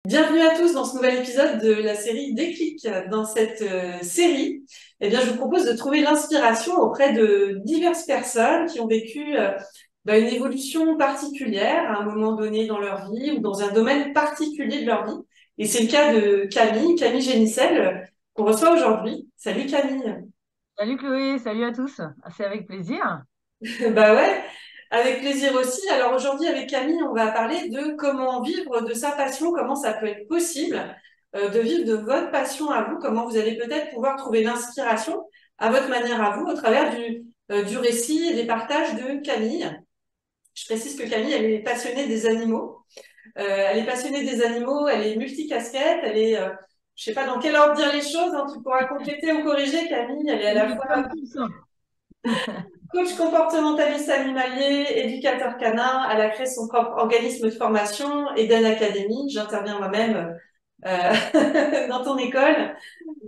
Bienvenue à tous dans ce nouvel épisode de la série Déclic. Dans cette série, je vous propose de trouver l'inspiration auprès de diverses personnes qui ont vécu une évolution particulière à un moment donné dans leur vie ou dans un domaine particulier de leur vie. Et c'est le cas de Camille Génissel, qu'on reçoit aujourd'hui. Salut Camille. Salut Chloé, salut à tous. C'est avec plaisir. Bah ouais, avec plaisir aussi. Alors aujourd'hui, avec Camille, on va parler de comment vivre de sa passion, comment ça peut être possible de vivre de votre passion à vous, comment vous allez peut-être pouvoir trouver l'inspiration à votre manière à vous au travers du récit et des partages de Camille. Je précise que Camille, elle est passionnée des animaux. Elle est passionnée des animaux, elle est multicasquette, elle est, je sais pas dans quel ordre dire les choses, hein, tu pourras compléter ou corriger Camille. Elle est à Elle la est fois comme tout ça. coach comportementaliste animalier, éducateur canin, elle a créé son propre organisme de formation, Eden Academy. J'interviens moi-même dans ton école.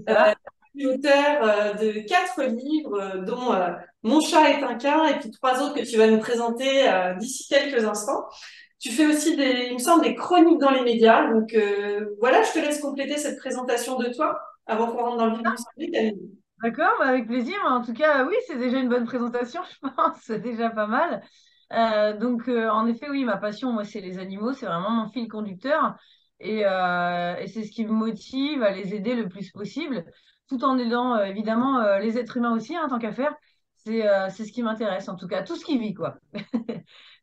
C'est Euh, ça. je suis auteur de 4 livres, dont Mon chat est un quin, et puis 3 autres que tu vas nous présenter d'ici quelques instants. Tu fais aussi il me semble, des chroniques dans les médias. Donc voilà, je te laisse compléter cette présentation de toi avant qu'on rentre dans le vif du sujet, Camille. D'accord, bah avec plaisir. En tout cas, oui, c'est déjà une bonne présentation, je pense. C'est déjà pas mal. En effet, oui, ma passion, moi, c'est les animaux. C'est vraiment mon fil conducteur. Et c'est ce qui me motive à les aider le plus possible, tout en aidant, évidemment, les êtres humains aussi, hein, tant qu'à faire. C'est ce qui m'intéresse, en tout cas, tout ce qui vit, quoi.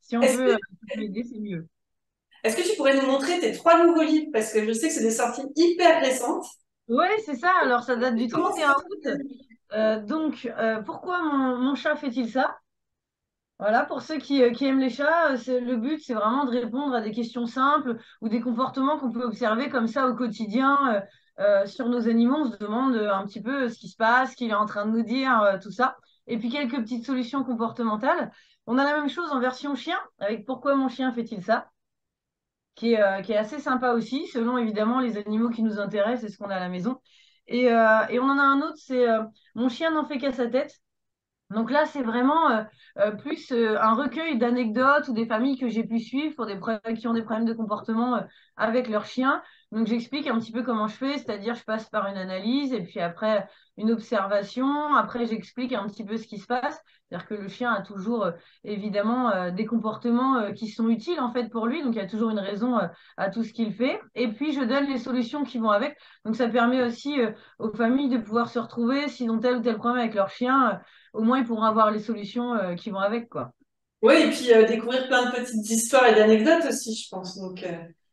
Si on Est-ce que peut, aider, c'est mieux. Est-ce que tu pourrais nous montrer tes 3 nouveaux livres? Parce que je sais que c'est des sorties hyper récentes. Oui, c'est ça. Alors, ça date du Comment 31 ça août. s'appelle? Pourquoi mon chat fait-il ça? Voilà, pour ceux qui aiment les chats, le but, c'est vraiment de répondre à des questions simples ou des comportements qu'on peut observer comme ça au quotidien sur nos animaux. On se demande un petit peu ce qui se passe, ce qu'il est en train de nous dire, tout ça. Et puis quelques petites solutions comportementales. On a la même chose en version chien, avec pourquoi mon chien fait-il ça? Qui est assez sympa aussi, selon évidemment les animaux qui nous intéressent et ce qu'on a à la maison. Et on en a un autre, c'est Mon chien n'en fait qu'à sa tête. Donc là, c'est vraiment plus un recueil d'anecdotes ou des familles que j'ai pu suivre pour qui ont des problèmes de comportement avec leurs chiens. Donc j'explique un petit peu comment je fais, c'est-à-dire je passe par une analyse et puis après une observation. Après, j'explique un petit peu ce qui se passe. C'est-à-dire que le chien a toujours évidemment des comportements qui sont utiles en fait pour lui. Donc il y a toujours une raison à tout ce qu'il fait. Et puis je donne les solutions qui vont avec. Donc ça permet aussi aux familles de pouvoir se retrouver s'ils ont tel ou tel problème avec leur chien, au moins ils pourront avoir les solutions qui vont avec, quoi. Oui, et puis découvrir plein de petites histoires et d'anecdotes aussi, je pense. Donc,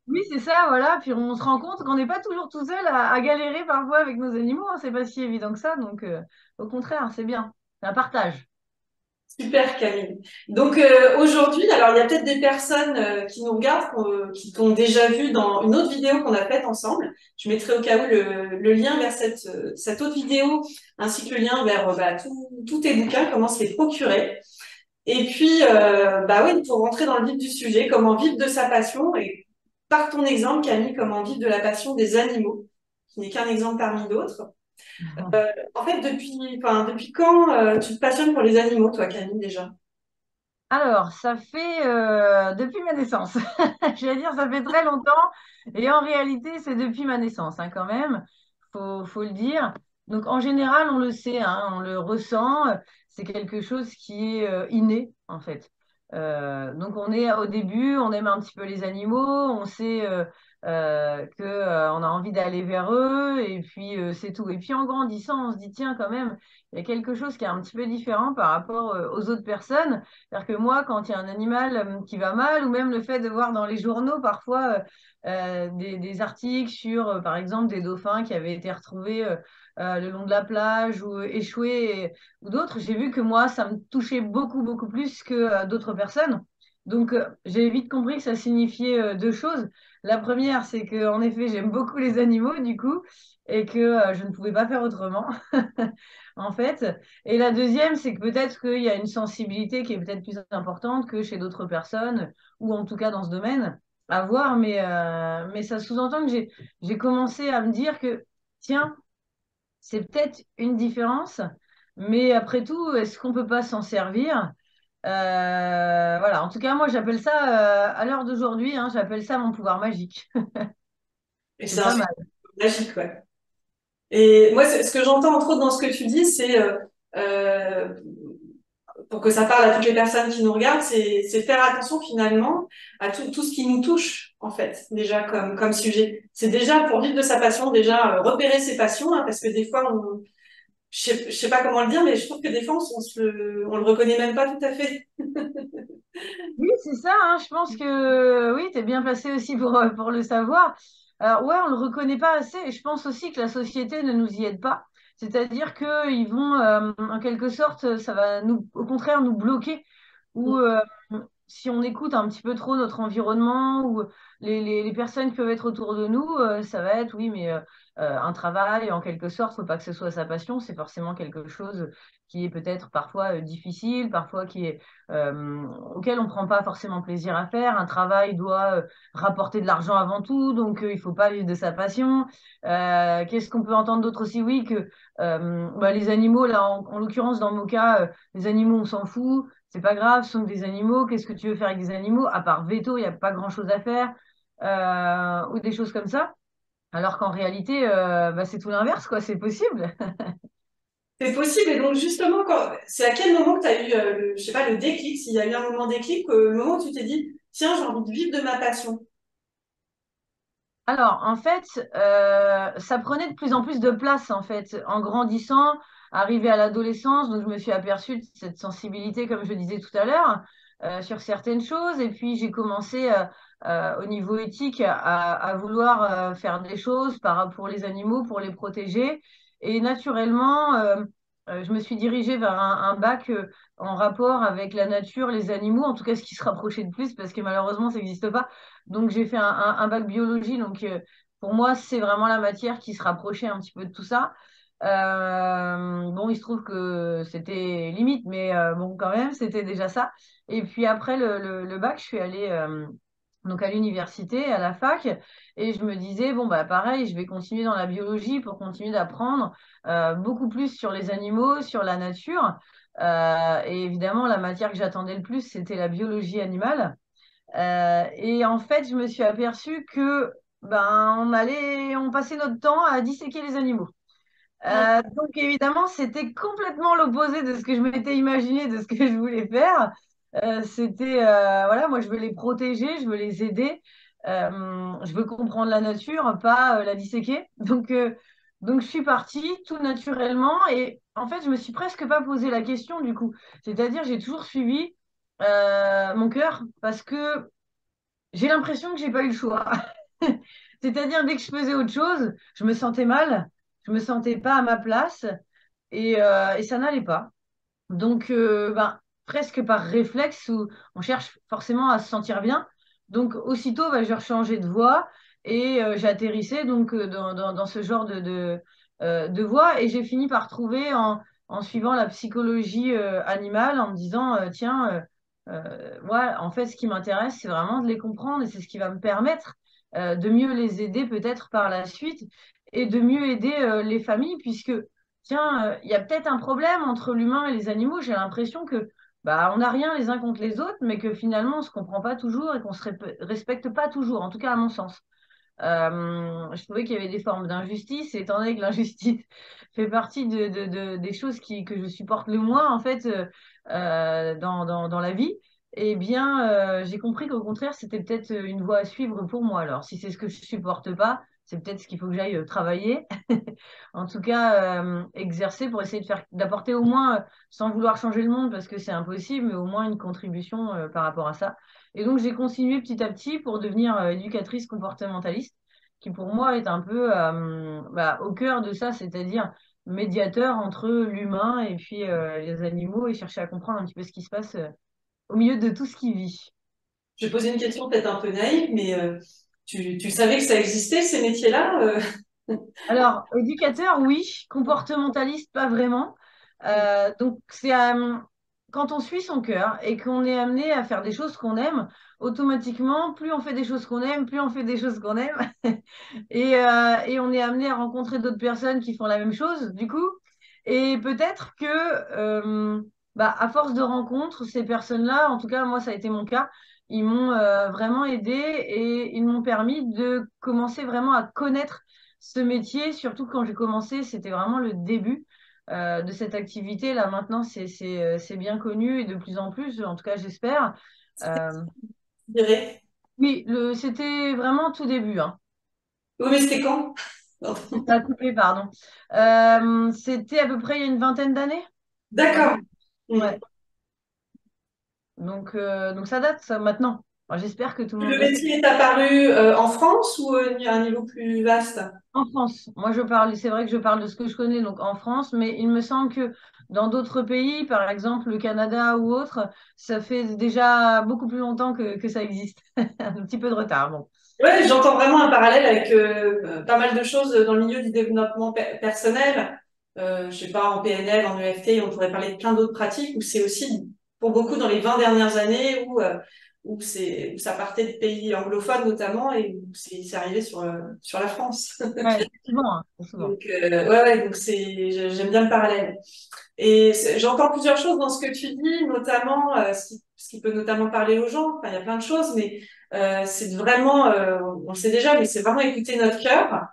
Oui, c'est ça, voilà. Puis on se rend compte qu'on n'est pas toujours tout seul à galérer parfois avec nos animaux, hein. C'est pas si évident que ça. Donc, au contraire, c'est bien. C'est un partage. super, Camille. Donc, aujourd'hui, alors il y a peut-être des personnes qui nous regardent, qui t'ont déjà vu dans une autre vidéo qu'on a faite ensemble. Je mettrai au cas où le lien vers cette autre vidéo, ainsi que le lien vers tous tes bouquins, comment se les procurer. Et puis, oui, pour rentrer dans le vif du sujet, comment vivre de sa passion et par ton exemple, Camille, comment vivre de la passion des animaux, qui n'est qu'un exemple parmi d'autres. En fait, depuis quand tu te passionnes pour les animaux, toi, Camille, déjà? Alors, ça fait depuis ma naissance. Je vais dire, ça fait très longtemps. Et en réalité, c'est depuis ma naissance, hein, quand même. Faut le dire. Donc, en général, on le sait, hein, on le ressent. C'est quelque chose qui est inné, en fait. Donc, on est au début, on aime un petit peu les animaux. On sait on a envie d'aller vers eux. Et puis, c'est tout. Et puis, en grandissant, on se dit, tiens, quand même, il y a quelque chose qui est un petit peu différent par rapport aux autres personnes. C'est-à-dire que moi, quand il y a un animal qui va mal, ou même le fait de voir dans les journaux parfois des articles sur, par exemple, des dauphins qui avaient été retrouvés le long de la plage ou échoués, ou d'autres, j'ai vu que moi, ça me touchait beaucoup, beaucoup plus que d'autres personnes. Donc, j'ai vite compris que ça signifiait deux choses. La première, c'est que, en effet, j'aime beaucoup les animaux, du coup, et que je ne pouvais pas faire autrement, en fait. Et la deuxième, c'est que peut-être qu'il y a une sensibilité qui est peut-être plus importante que chez d'autres personnes, ou en tout cas dans ce domaine, à voir. Mais ça sous-entend que j'ai commencé à me dire que, tiens, c'est peut-être une différence, mais après tout, est-ce qu'on peut pas s'en servir? Voilà, en tout cas, moi, j'appelle ça, à l'heure d'aujourd'hui, hein, j'appelle ça mon pouvoir magique. Et C'est c'est un pas spectacle mal. magique, ouais. Et moi, ce que j'entends entre autres dans ce que tu dis, c'est euh, pour que ça parle à toutes les personnes qui nous regardent, c'est faire attention finalement à tout ce qui nous touche, en fait, déjà comme sujet. C'est déjà pour vivre de sa passion, déjà repérer ses passions, hein, parce que des fois, je sais pas comment le dire, mais je trouve que des fois, on le reconnaît même pas tout à fait. Oui, c'est ça, hein. Je pense que oui, tu es bien placé aussi pour le savoir. Alors, ouais, on le reconnaît pas assez et je pense aussi que la société ne nous y aide pas. C'est-à-dire qu'ils vont, en quelque sorte, ça va nous, au contraire, nous bloquer ou si on écoute un petit peu trop notre environnement ou les personnes qui peuvent être autour de nous, ça va être, oui, mais un travail, en quelque sorte, faut pas que ce soit sa passion, c'est forcément quelque chose qui est peut-être parfois difficile, parfois qui est auquel on prend pas forcément plaisir à faire. Un travail doit rapporter de l'argent avant tout, donc il faut pas vivre de sa passion. Qu'est-ce qu'on peut entendre d'autre aussi? Oui, que bah, les animaux, là, en l'occurrence, dans mon cas, les animaux, on s'en fout. C'est pas grave, ce sont des animaux. Qu'est-ce que tu veux faire avec des animaux? À part veto, il n'y a pas grand-chose à faire. Ou des choses comme ça. Alors qu'en réalité, bah, c'est tout l'inverse, quoi. C'est possible. C'est possible. Et donc, justement, c'est à quel moment que tu as eu, je sais pas, le déclic, s'il y a eu un moment déclic, le moment où tu t'es dit, tiens, j'ai envie de vivre de ma passion. Alors, en fait, ça prenait de plus en plus de place, en fait, en grandissant, arrivé à l'adolescence. Donc, je me suis aperçue de cette sensibilité, comme je disais tout à l'heure, sur certaines choses. Et puis, j'ai commencé, au niveau éthique, à vouloir faire des choses pour les animaux, pour les protéger. Et naturellement, je me suis dirigée vers un bac en rapport avec la nature, les animaux, en tout cas, ce qui se rapprochait de plus, parce que malheureusement, ça n'existe pas. Donc, j'ai fait un bac biologie. Donc, pour moi, c'est vraiment la matière qui se rapprochait un petit peu de tout ça. Bon, il se trouve que c'était limite, mais bon, quand même, c'était déjà ça. Et puis après le bac, je suis allée donc à l'université, à la fac, et je me disais, bon, bah pareil, je vais continuer dans la biologie pour continuer d'apprendre beaucoup plus sur les animaux, sur la nature. Et évidemment, la matière que j'attendais le plus, c'était la biologie animale. Et en fait, je me suis aperçue que ben on passait notre temps à disséquer les animaux. Mm. Donc évidemment, c'était complètement l'opposé de ce que je m'étais imaginé, de ce que je voulais faire. C'était voilà, moi je veux les protéger, je veux les aider, je veux comprendre la nature, pas la disséquer. Donc je suis partie tout naturellement et en fait, je me suis presque pas posé la question du coup. C'est-à-dire, j'ai toujours suivi mon cœur parce que j'ai l'impression que j'ai pas eu le choix. C'est-à-dire, dès que je faisais autre chose, je me sentais mal, je me sentais pas à ma place et ça n'allait pas. Donc, ben, presque par réflexe, où on cherche forcément à se sentir bien. Donc, aussitôt, ben, j'ai rechangé de voie et j'ai atterrissé donc, dans ce genre de voie et j'ai fini par trouver en suivant la psychologie animale, en me disant, tiens, ouais, en fait, ce qui m'intéresse, c'est vraiment de les comprendre et c'est ce qui va me permettre de mieux les aider peut-être par la suite et de mieux aider les familles, puisque tiens, il y a peut-être un problème entre l'humain et les animaux. J'ai l'impression que bah, on n'a rien les uns contre les autres, mais que finalement, on se comprend pas toujours et qu'on se respecte pas toujours, en tout cas à mon sens. Je trouvais qu'il y avait des formes d'injustice, et étant donné que l'injustice fait partie des choses que je supporte le moins, en fait, dans la vie, eh bien, j'ai compris qu'au contraire, c'était peut-être une voie à suivre pour moi. Alors, si c'est ce que je supporte pas, c'est peut-être ce qu'il faut que j'aille travailler. En tout cas, exercer pour essayer d'apporter au moins, sans vouloir changer le monde parce que c'est impossible, mais au moins une contribution par rapport à ça. Et donc, j'ai continué petit à petit pour devenir éducatrice comportementaliste, qui pour moi est un peu bah, au cœur de ça, c'est-à-dire médiateur entre l'humain et puis les animaux et chercher à comprendre un petit peu ce qui se passe au milieu de tout ce qui vit. Je vais poser une question peut-être un peu naïve, mais tu savais que ça existait, ces métiers-là Alors, éducateur, oui. Comportementaliste, pas vraiment. Donc, quand on suit son cœur et qu'on est amené à faire des choses qu'on aime, automatiquement, plus on fait des choses qu'on aime, plus on fait des choses qu'on aime. Et on est amené à rencontrer d'autres personnes qui font la même chose, du coup. Et peut-être que, bah, à force de rencontres, ces personnes-là, en tout cas, moi, ça a été mon cas, ils m'ont vraiment aidé et ils m'ont permis de commencer vraiment à connaître ce métier, surtout quand j'ai commencé, c'était vraiment le début de cette activité. Là, maintenant, c'est bien connu et de plus en plus, en tout cas, j'espère. Euh, je dirais. oui, c'était vraiment tout début, hein. Oui, mais c'était quand? Ça a coupé, pardon. C'était à peu près il y a une vingtaine d'années, un peu D'accord. plus. Ouais. Mm. Donc ça date, ça, maintenant. Enfin, j'espère que tout le monde Le le sait. métier est apparu en France ou à un niveau plus vaste? En France, moi je parle, c'est vrai que je parle de ce que je connais, donc en France, mais il me semble que dans d'autres pays, par exemple le Canada ou autre, ça fait déjà beaucoup plus longtemps que ça existe. Un petit peu de retard, bon. Ouais, j'entends vraiment un parallèle avec pas mal de choses dans le milieu du développement personnel. Je sais pas, en PNL, en EFT, on pourrait parler de plein d'autres pratiques où c'est aussi pour beaucoup dans les 20 dernières années où ça partait de pays anglophones notamment et où c'est arrivé sur la France. Ouais, souvent, hein, souvent. Donc, ouais, donc j'aime bien le parallèle. Et j'entends plusieurs choses dans ce que tu dis, notamment ce qui peut notamment parler aux gens. Enfin, il y a plein de choses, mais c'est vraiment, on le sait déjà, mais c'est vraiment écouter notre cœur.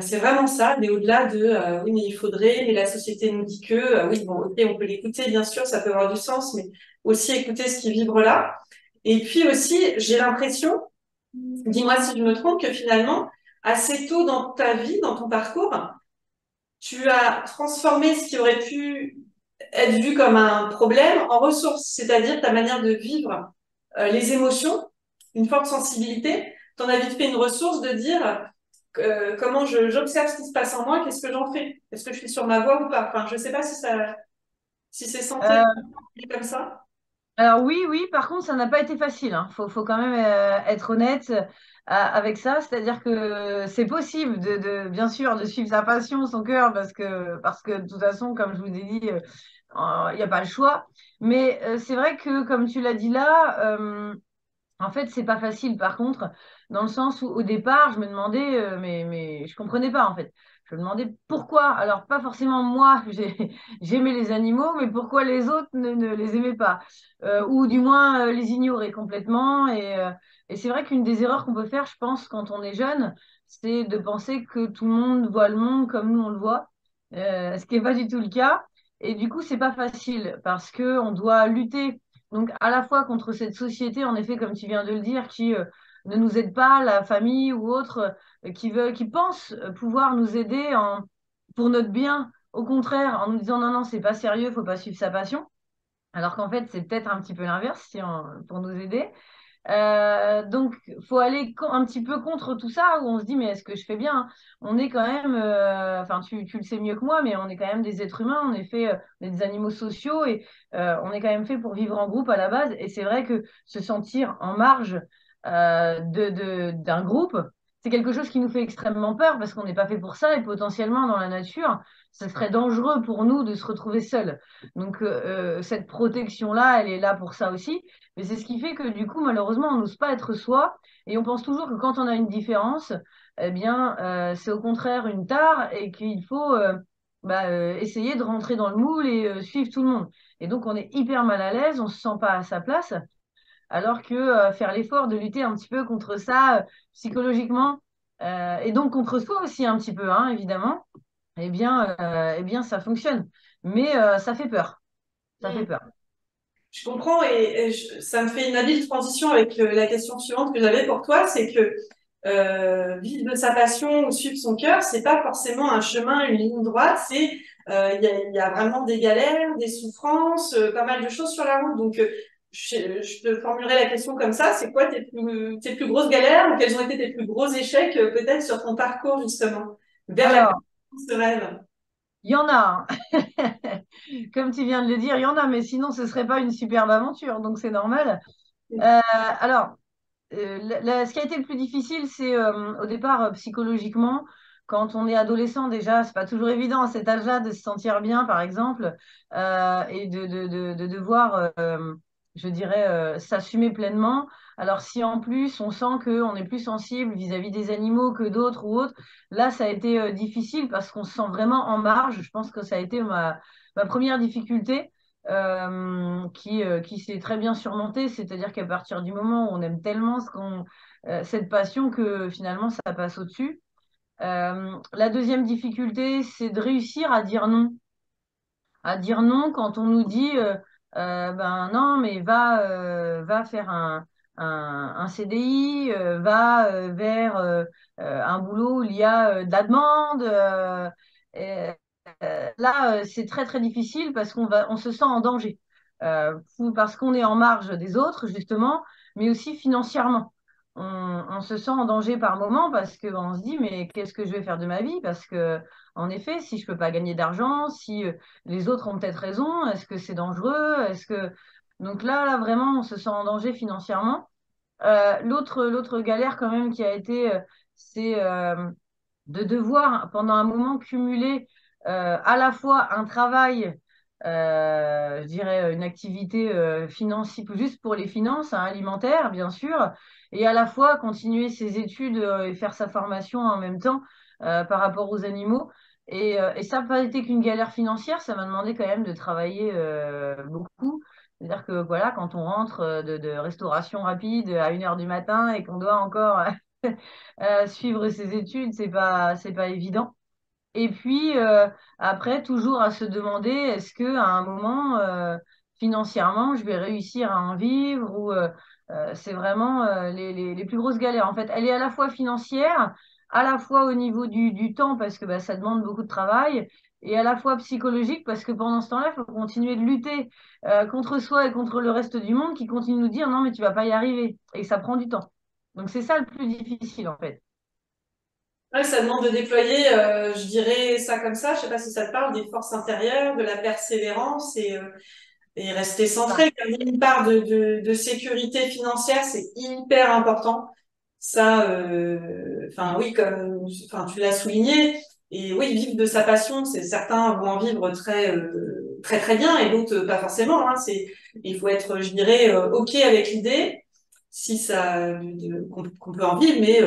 C'est vraiment ça, mais au-delà de oui, mais il faudrait, mais la société nous dit que oui, bon, ok, on peut l'écouter, bien sûr, ça peut avoir du sens, mais aussi écouter ce qui vibre là. Et puis aussi, j'ai l'impression, dis-moi si je me trompe, que finalement, assez tôt dans ta vie, dans ton parcours, tu as transformé ce qui aurait pu être vu comme un problème en ressource, c'est-à-dire ta manière de vivre les émotions, une forte sensibilité, t'en as vite fait une ressource de dire comment j'observe ce qui se passe en moi, qu'est-ce que j'en fais? Est-ce que je suis sur ma voie ou pas? Enfin, je sais pas si c'est censé Euh, être comme ça. alors oui, oui, par contre, ça n'a pas été facile, hein. Faut quand même être honnête avec ça. C'est-à-dire que c'est possible bien sûr, de suivre sa passion, son cœur, parce que de toute façon, comme je vous ai dit, il n'y a pas le choix. Mais c'est vrai que, comme tu l'as dit là, en fait, c'est pas facile, par contre, dans le sens où au départ, je me demandais, mais je comprenais pas, en fait. Je me demandais pourquoi. Alors, pas forcément moi, j'aimais les animaux, mais pourquoi les autres ne les aimaient pas. Ou du moins les ignoraient complètement. Et c'est vrai qu'une des erreurs qu'on peut faire, je pense, quand on est jeune, c'est de penser que tout le monde voit le monde comme nous on le voit, ce qui n'est pas du tout le cas. Et du coup, c'est pas facile parce que on doit lutter donc, à la fois contre cette société, en effet, comme tu viens de le dire, qui ne nous aide pas, la famille ou autre, qui pense pouvoir nous aider pour notre bien, au contraire, en nous disant non, non, c'est pas sérieux, faut pas suivre sa passion. Alors qu'en fait, c'est peut-être un petit peu l'inverse pour nous aider. Donc, faut aller un petit peu contre tout ça, où on se dit, mais est-ce que je fais bien? On est quand même, enfin, tu le sais mieux que moi, mais on est quand même des êtres humains, on est des animaux sociaux et on est quand même fait pour vivre en groupe à la base. Et c'est vrai que se sentir en marge d'un groupe, c'est quelque chose qui nous fait extrêmement peur parce qu'on n'est pas fait pour ça et potentiellement dans la nature, ce serait dangereux pour nous de se retrouver seuls. Donc, cette protection-là, elle est là pour ça aussi. Mais c'est ce qui fait que du coup, malheureusement, on n'ose pas être soi et on pense toujours que quand on a une différence, eh bien, c'est au contraire une tare et qu'il faut essayer de rentrer dans le moule et suivre tout le monde. Et donc, on est hyper mal à l'aise, on se sent pas à sa place, alors que faire l'effort de lutter un petit peu contre ça psychologiquement et donc contre soi aussi un petit peu, hein, évidemment, eh bien, ça fonctionne. Mais ça fait peur. Ça fait Mm. peur. Je comprends et ça me fait une habile transition avec la question suivante que j'avais pour toi, c'est que vivre de sa passion ou suivre son cœur, c'est pas forcément un chemin, une ligne droite, c'est il y a vraiment des galères, des souffrances, pas mal de choses sur la route. Donc je te formulerai la question comme ça, c'est quoi tes plus grosses galères ou quels ont été tes plus gros échecs peut-être sur ton parcours justement vers la Alors, ce rêve? il y en a, hein. Comme tu viens de le dire, il y en a, mais sinon, ce serait pas une superbe aventure, donc c'est normal. Alors, ce qui a été le plus difficile, c'est au départ psychologiquement, quand on est adolescent déjà, c'est pas toujours évident à cet âge-là de se sentir bien, par exemple, et de devoir, je dirais, s'assumer pleinement. Alors si en plus on sent qu'on est plus sensible vis-à-vis des animaux que d'autres ou autres, là ça a été difficile parce qu'on se sent vraiment en marge. Je pense que ça a été ma première difficulté. qui s'est très bien surmontée, c'est-à-dire qu'à partir du moment où on aime tellement cette passion que finalement ça passe au-dessus. La deuxième difficulté, c'est de réussir à dire non quand on nous dit ben non, mais va faire un CDI, va vers un boulot où il y a de la demande. Et, là, c'est très très difficile parce on se sent en danger. Parce qu'on est en marge des autres, justement, mais aussi financièrement. On se sent en danger par moment parce qu'on se dit, mais qu'est-ce que je vais faire de ma vie? Parce que, en effet, si je peux pas gagner d'argent, si les autres ont peut-être raison, est-ce que c'est dangereux? Donc là, vraiment, on se sent en danger financièrement. L'autre galère quand même qui a été, c'est de devoir pendant un moment cumuler à la fois un travail, je dirais une activité financière, juste pour les finances, hein, alimentaires bien sûr, et à la fois continuer ses études et faire sa formation en même temps par rapport aux animaux. Et ça n'a pas été qu'une galère financière, ça m'a demandé quand même de travailler beaucoup. C'est-à-dire que voilà, quand on rentre de restauration rapide à 1 heure du matin et qu'on doit encore suivre ses études, c'est pas évident. Et puis après, toujours à se demander, est-ce que à un moment, financièrement, je vais réussir à en vivre ou c'est vraiment les plus grosses galères. En fait, elle est à la fois financière, à la fois au niveau du temps parce que bah, ça demande beaucoup de travail. Et à la fois psychologique parce que pendant ce temps-là, il faut continuer de lutter contre soi et contre le reste du monde qui continue de nous dire non, mais tu vas pas y arriver. Et ça prend du temps. Donc c'est ça le plus difficile en fait. Ouais, ça demande de déployer, je dirais ça comme ça, je sais pas si ça te parle, des forces intérieures, de la persévérance et rester centré. Comme une part de sécurité financière, c'est hyper important. Ça, enfin oui, enfin tu l'as souligné. Et oui, vivre de sa passion, c'est certains vont en vivre très très bien et d'autres pas forcément. Hein. Il faut être, je dirais, ok avec l'idée, si ça, qu'on peut en vivre, mais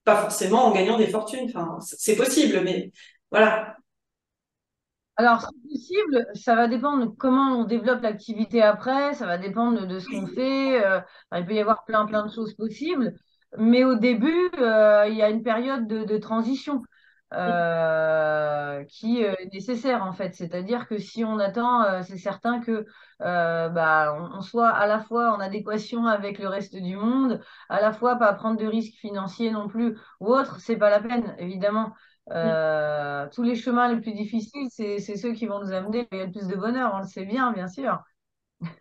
pas forcément en gagnant des fortunes. Enfin, c'est possible, mais voilà. Alors, c'est possible, ça va dépendre de comment on développe l'activité après, ça va dépendre de ce qu'on fait. Il peut y avoir plein de choses possibles, mais au début, il y a une période de transition qui est nécessaire en fait. C'est-à-dire que si on attend, c'est certain que bah, on soit à la fois en adéquation avec le reste du monde, à la fois pas prendre de risques financiers non plus ou autre, c'est pas la peine, évidemment. Tous les chemins les plus difficiles, c'est ceux qui vont nous amener il y a le plus de bonheur, on le sait bien sûr.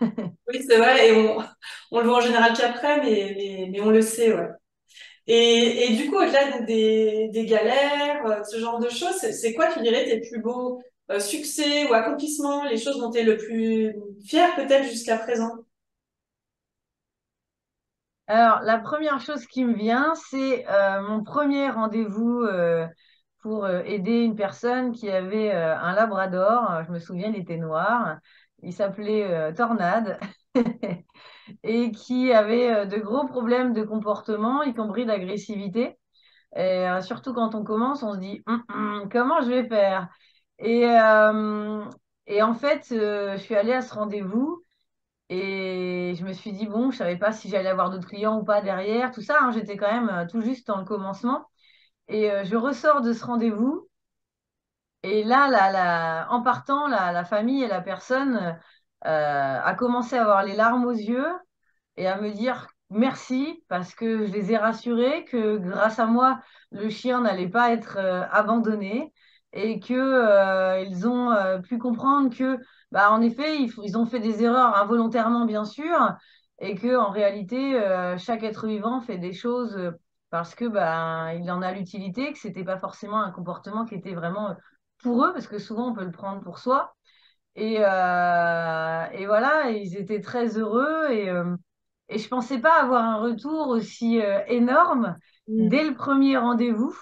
Oui, c'est vrai, et on le voit en général qu'après, mais on le sait, ouais. Et du coup, au-delà des galères, ce genre de choses, c'est quoi, tu dirais, tes plus beaux succès ou accomplissements, les choses dont tu es le plus fier peut-être jusqu'à présent? Alors, la première chose qui me vient, c'est mon premier rendez-vous pour aider une personne qui avait un labrador. Je me souviens, il était noir. Il s'appelait Tornade et qui avait de gros problèmes de comportement, y compris d'agressivité. Et surtout quand on commence, on se dit comment je vais faire? Et, euh, et en fait, je suis allée à ce rendez-vous et je me suis dit, bon, je savais pas si j'allais avoir d'autres clients ou pas derrière, tout ça, hein, j'étais quand même tout juste dans le commencement. Et je ressors de ce rendez-vous et là, en partant, la famille et la personne a commencé à avoir les larmes aux yeux et à me dire merci parce que je les ai rassurés que grâce à moi, le chien n'allait pas être abandonné et que ils ont pu comprendre que, bah, en effet, ils ont fait des erreurs involontairement, bien sûr, et que en réalité, chaque être vivant fait des choses parce que bah, il en a l'utilité, que c'était pas forcément un comportement qui était vraiment pour eux, parce que souvent on peut le prendre pour soi. Et voilà, ils étaient très heureux et je pensais pas avoir un retour aussi énorme dès Hmm. le premier rendez-vous.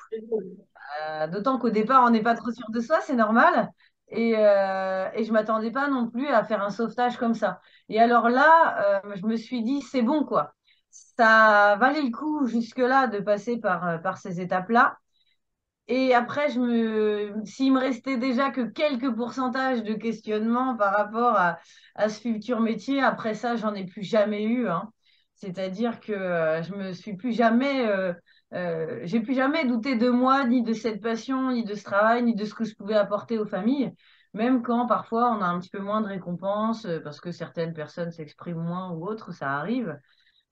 D'autant qu'au départ, on n'est pas trop sûr de soi, c'est normal. Et je m'attendais pas non plus à faire un sauvetage comme ça. Et alors là, je me suis dit, c'est bon, quoi. Ça valait le coup jusque-là de passer par ces étapes-là. Et après, s'il me restait déjà que quelques pourcentages de questionnement par rapport à ce futur métier, après ça, j'en ai plus jamais eu, hein. C'est-à-dire que je me suis plus jamais, j'ai plus jamais douté de moi, ni de cette passion, ni de ce travail, ni de ce que je pouvais apporter aux familles, même quand parfois on a un petit peu moins de récompenses, parce que certaines personnes s'expriment moins ou autres, ça arrive.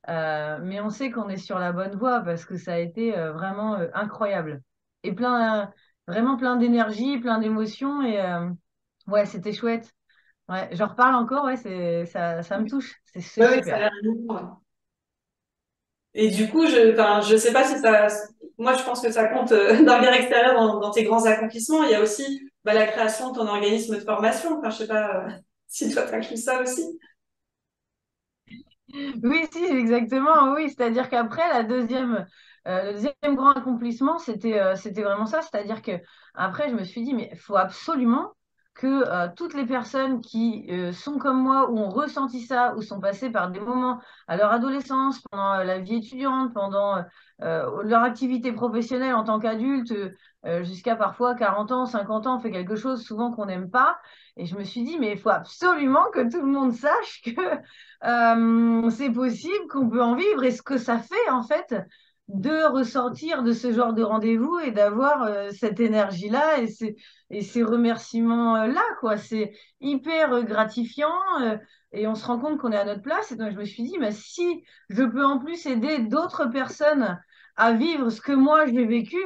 Mais on sait qu'on est sur la bonne voie parce que ça a été vraiment incroyable. Et vraiment plein d'énergie, plein d'émotions. Et ouais, c'était chouette. Ouais, j'en reparle encore, ouais, ça me touche. C'est Ouais, ouais, ça a super. l'air lourd. Et du coup, enfin, je sais pas si ça, moi, je pense que ça compte d'un regard extérieur dans tes grands accomplissements. Il y a aussi bah, la création de ton organisme de formation. Enfin, je sais pas si toi, t'inclus ça aussi. Oui, si, exactement, oui. C'est-à-dire qu'après, le deuxième grand accomplissement, c'était vraiment ça. C'est-à-dire que après, je me suis dit, mais il faut absolument que toutes les personnes qui sont comme moi, ou ont ressenti ça, ou sont passées par des moments à leur adolescence, pendant la vie étudiante, pendant leur activité professionnelle en tant qu'adulte, jusqu'à parfois 40 ans, 50 ans, on fait quelque chose souvent qu'on n'aime pas. Et je me suis dit, mais il faut absolument que tout le monde sache que c'est possible qu'on peut en vivre et ce que ça fait en fait de ressortir de ce genre de rendez-vous et d'avoir cette énergie-là et ces remerciements-là, quoi. C'est hyper gratifiant et on se rend compte qu'on est à notre place. Et donc je me suis dit, mais si je peux en plus aider d'autres personnes à vivre ce que moi j'ai vécu,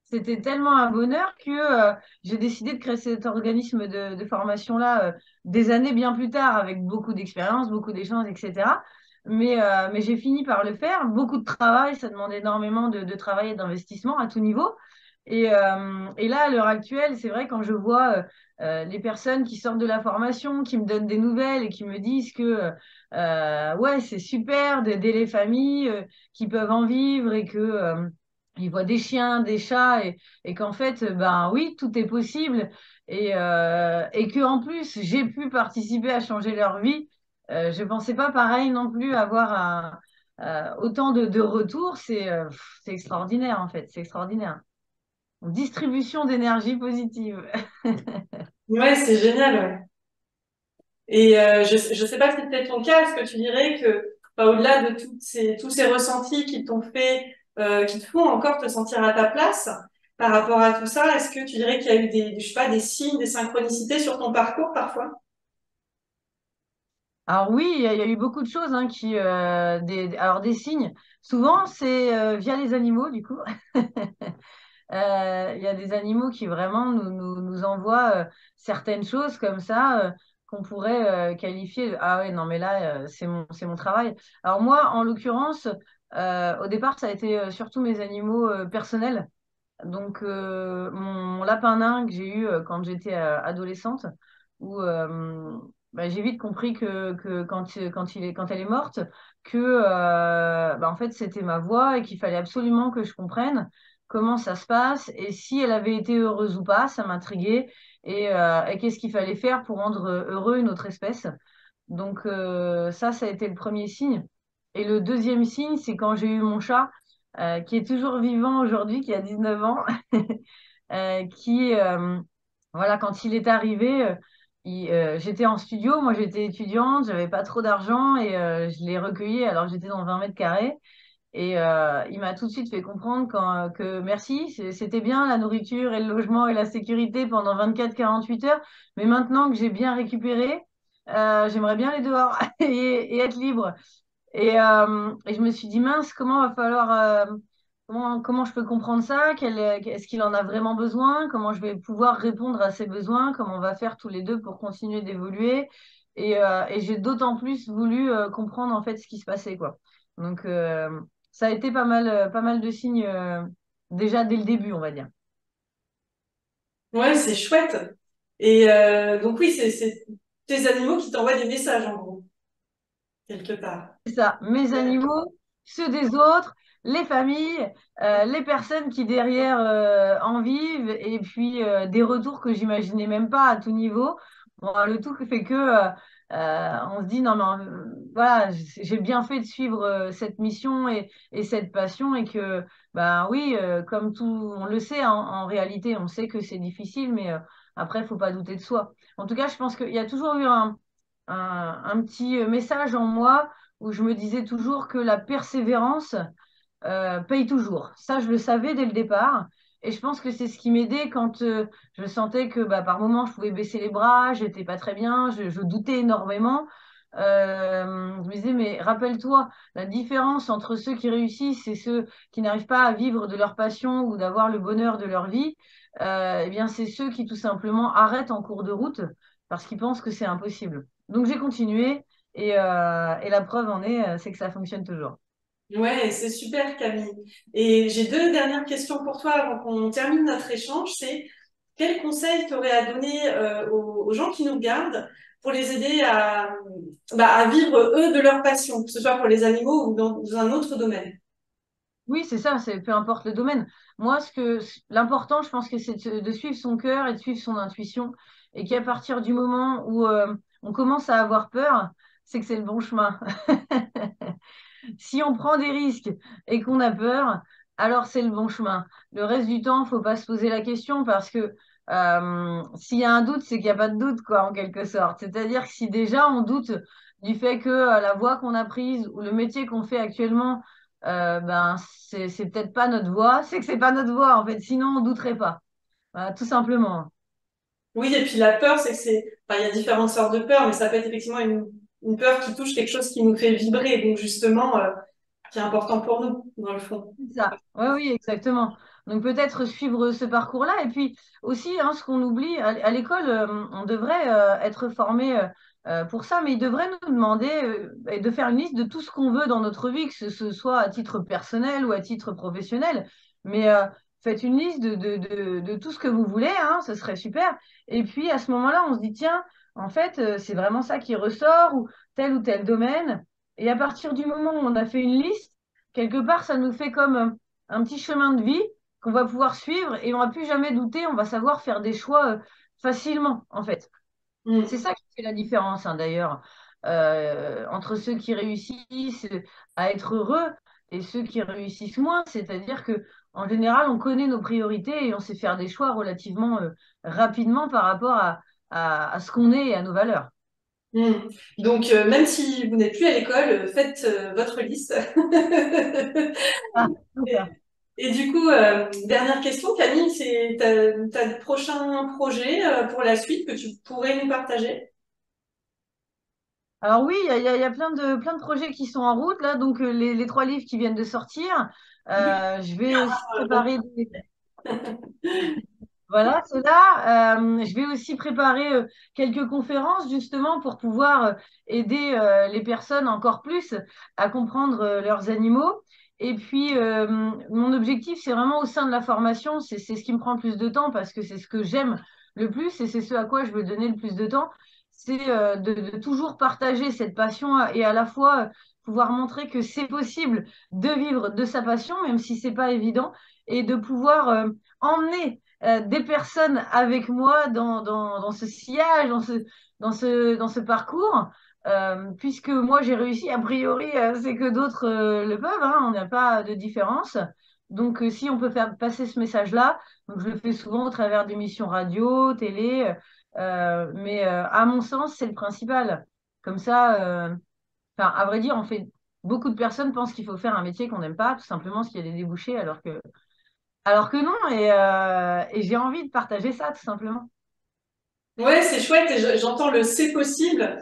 c'était tellement un bonheur que j'ai décidé de créer cet organisme de formation-là des années bien plus tard, avec beaucoup d'expérience, beaucoup d'échanges, etc. Mais j'ai fini par le faire. Beaucoup de travail, ça demande énormément de travail et d'investissement à tout niveau. Et là, à l'heure actuelle, c'est vrai, quand je vois les personnes qui sortent de la formation, qui me donnent des nouvelles et qui me disent que ouais, c'est super d'aider les familles qui peuvent en vivre et que ils voient des chiens, des chats et qu'en fait, ben oui, tout est possible et que en plus, j'ai pu participer à changer leur vie. Je pensais pas pareil non plus avoir autant de retours. C'est extraordinaire en fait, c'est extraordinaire. Distribution d'énergie positive. Ouais, c'est génial. Ouais. Et je sais pas si c'était ton cas. Est-ce que tu dirais que, enfin, au-delà de tous ces ressentis qui t'ont fait, qui te font encore te sentir à ta place par rapport à tout ça, est-ce que tu dirais qu'il y a eu je sais pas, des signes, des synchronicités sur ton parcours parfois? Alors oui, il y a eu beaucoup de choses hein, alors des signes. Souvent, c'est via les animaux, du coup. Il y a des animaux qui vraiment nous envoient certaines choses comme ça qu'on pourrait qualifier de ah ouais, non, mais là, c'est mon travail. Alors moi, en l'occurrence, au départ, ça a été surtout mes animaux personnels. Donc, mon lapin nain que j'ai eu quand j'étais adolescente, où bah, j'ai vite compris que quand elle est morte, que bah, en fait, c'était ma voix et qu'il fallait absolument que je comprenne comment ça se passe et si elle avait été heureuse ou pas, ça m'intriguait et qu'est-ce qu'il fallait faire pour rendre heureux une autre espèce. Donc, ça a été le premier signe. Et le deuxième signe, c'est quand j'ai eu mon chat, qui est toujours vivant aujourd'hui, qui a 19 ans, qui, voilà, quand il est arrivé, j'étais en studio, moi j'étais étudiante, j'avais pas trop d'argent et je l'ai recueilli alors que j'étais dans 20 mètres carrés. Et il m'a tout de suite fait comprendre que merci, c'était bien la nourriture et le logement et la sécurité pendant 24-48 heures, mais maintenant que j'ai bien récupéré, j'aimerais bien aller dehors et être libre. Et je me suis dit, mince, comment je peux comprendre ça? Est-ce qu'il en a vraiment besoin? Comment je vais pouvoir répondre à ses besoins? Comment on va faire tous les deux pour continuer d'évoluer? Et j'ai d'autant plus voulu comprendre en fait ce qui se passait, quoi. Donc, ça a été pas mal de signes déjà dès le début, on va dire. Ouais, c'est chouette. Et donc oui, c'est tes animaux qui t'envoient des messages en gros, quelque part. C'est ça, mes Ouais. animaux, ceux des autres, les familles, les personnes qui derrière en vivent, et puis des retours que j'imaginais même pas à tout niveau. Bon, le tout fait que On se dit, non, mais voilà, j'ai bien fait de suivre cette mission et cette passion et que, ben oui, comme tout, on le sait, en réalité, on sait que c'est difficile, mais après, il faut pas douter de soi. En tout cas, je pense qu'il y a toujours eu un petit message en moi où je me disais toujours que la persévérance paye toujours. Ça, je le savais dès le départ. Et je pense que c'est ce qui m'aidait quand je sentais que bah, par moments, je pouvais baisser les bras, j'étais pas très bien, je doutais énormément. Je me disais, mais rappelle-toi, la différence entre ceux qui réussissent et ceux qui n'arrivent pas à vivre de leur passion ou d'avoir le bonheur de leur vie, eh bien, c'est ceux qui tout simplement arrêtent en cours de route parce qu'ils pensent que c'est impossible. Donc, j'ai continué et la preuve en est, c'est que ça fonctionne toujours. Ouais, c'est super, Camille. Et j'ai deux dernières questions pour toi avant qu'on termine notre échange. C'est quel conseil tu aurais à donner aux gens qui nous regardent pour les aider à vivre eux de leur passion, que ce soit pour les animaux ou dans un autre domaine? Oui, c'est ça, c'est peu importe le domaine. Moi, l'important, je pense que c'est de suivre son cœur et de suivre son intuition, et qu'à partir du moment où on commence à avoir peur, c'est que c'est le bon chemin. Si on prend des risques et qu'on a peur, alors c'est le bon chemin. Le reste du temps, faut pas se poser la question parce que s'il y a un doute, c'est qu'il n'y a pas de doute, quoi, en quelque sorte. C'est-à-dire que si déjà on doute du fait que la voie qu'on a prise ou le métier qu'on fait actuellement, ben c'est peut-être pas notre voie, c'est que c'est pas notre voie en fait. Sinon, on douterait pas. Voilà, tout simplement. Oui, et puis la peur, enfin, il y a différentes sortes de peur, mais ça peut être effectivement une peur qui touche quelque chose qui nous fait vibrer, donc justement, qui est important pour nous, dans le fond. C'est ça. Oui, oui, exactement. Donc peut-être suivre ce parcours-là. Et puis aussi, hein, ce qu'on oublie, à l'école, on devrait être formé pour ça, mais ils devraient nous demander de faire une liste de tout ce qu'on veut dans notre vie, que ce soit à titre personnel ou à titre professionnel. Mais faites une liste de tout ce que vous voulez, hein, ce serait super. Et puis à ce moment-là, on se dit, tiens, en fait, c'est vraiment ça qui ressort, ou tel domaine. Et à partir du moment où on a fait une liste, quelque part, ça nous fait comme un petit chemin de vie qu'on va pouvoir suivre et on va plus jamais douter, on va savoir faire des choix facilement, en fait. C'est Mm. ça qui fait la différence, hein, d'ailleurs, entre ceux qui réussissent à être heureux et ceux qui réussissent moins. C'est-à-dire que, en général, on connaît nos priorités et on sait faire des choix relativement rapidement par rapport à ce qu'on est et à nos valeurs. Mm. Donc, même si vous n'êtes plus à l'école, faites votre liste. Ah, Et, super. et du coup, dernière question, Camille, t'as de prochains projets pour la suite que tu pourrais nous partager? Alors oui, il y a plein de projets qui sont en route là, donc les trois livres qui viennent de sortir. Je vais aussi préparer voilà, c'est là. Je vais aussi préparer quelques conférences justement pour pouvoir aider les personnes encore plus à comprendre leurs animaux. Et puis, mon objectif, c'est vraiment au sein de la formation, c'est ce qui me prend le plus de temps parce que c'est ce que j'aime le plus et c'est ce à quoi je veux donner le plus de temps, c'est de toujours partager cette passion et à la fois pouvoir montrer que c'est possible de vivre de sa passion, même si c'est pas évident, et de pouvoir emmener des personnes avec moi dans ce sillage, dans ce parcours, puisque moi j'ai réussi, a priori, c'est que d'autres le peuvent, hein, on n'a pas de différence. Donc si on peut faire passer ce message-là, donc je le fais souvent au travers d'émissions radio, télé, mais à mon sens, c'est le principal. Comme ça, enfin, à vrai dire, beaucoup de personnes pensent qu'il faut faire un métier qu'on n'aime pas, tout simplement parce qu'il y a des débouchés, alors que non, et j'ai envie de partager ça, tout simplement. Ouais, c'est chouette et j'entends le c'est possible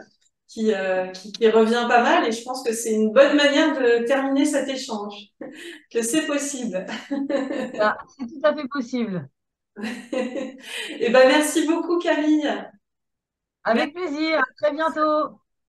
qui revient pas mal et je pense que c'est une bonne manière de terminer cet échange, que c'est possible. Ça, c'est tout à fait possible. Et ben merci beaucoup Camille. Avec plaisir, à très bientôt.